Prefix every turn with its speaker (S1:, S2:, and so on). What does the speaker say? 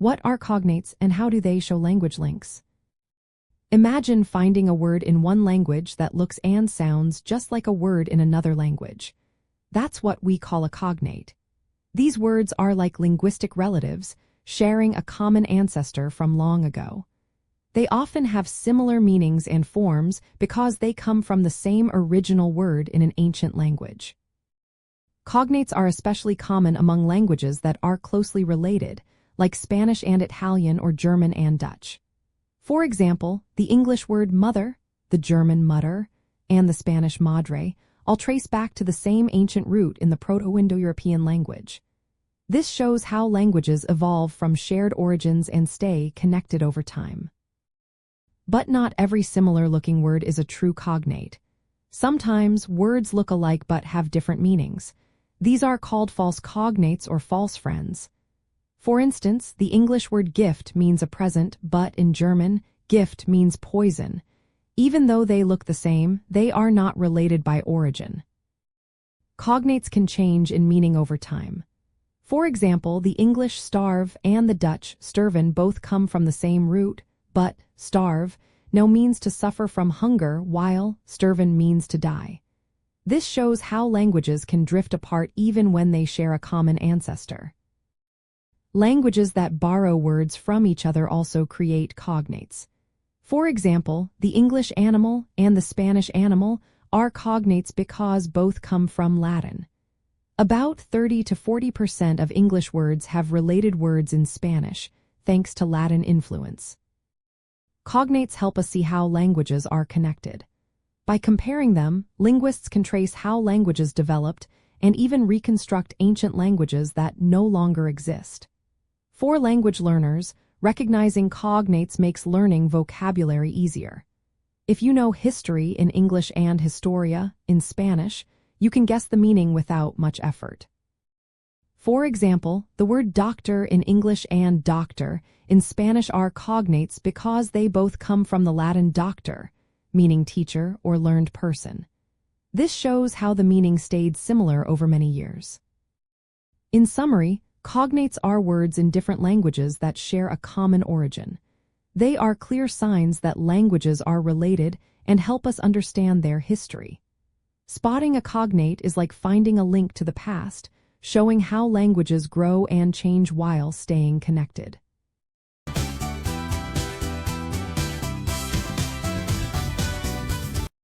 S1: What are cognates and how do they show language links? Imagine finding a word in one language that looks and sounds just like a word in another language. That's what we call a cognate. These words are like linguistic relatives, sharing a common ancestor from long ago. They often have similar meanings and forms because they come from the same original word in an ancient language. Cognates are especially common among languages that are closely related, like Spanish and Italian or German and Dutch. For example, the English word mother, the German Mutter, and the Spanish madre all trace back to the same ancient root in the Proto-Indo-European language. This shows how languages evolve from shared origins and stay connected over time. But not every similar-looking word is a true cognate. Sometimes words look alike but have different meanings. These are called false cognates or false friends. For instance, the English word gift means a present, but in German, gift means poison. Even though they look the same, they are not related by origin. Cognates can change in meaning over time. For example, the English starve and the Dutch sterven both come from the same root, but starve now means to suffer from hunger while sterven means to die. This shows how languages can drift apart even when they share a common ancestor. Languages that borrow words from each other also create cognates. For example, the English animal and the Spanish animal are cognates because both come from Latin. About 30 to 40% of English words have related words in Spanish, thanks to Latin influence. Cognates help us see how languages are connected. By comparing them, linguists can trace how languages developed and even reconstruct ancient languages that no longer exist. For language learners, recognizing cognates makes learning vocabulary easier. If you know history in English and historia in Spanish, you can guess the meaning without much effort. For example, the word doctor in English and doctor in Spanish are cognates because they both come from the Latin doctor, meaning teacher or learned person. This shows how the meaning stayed similar over many years. In summary, cognates are words in different languages that share a common origin. They are clear signs that languages are related and help us understand their history. Spotting a cognate is like finding a link to the past, showing how languages grow and change while staying connected.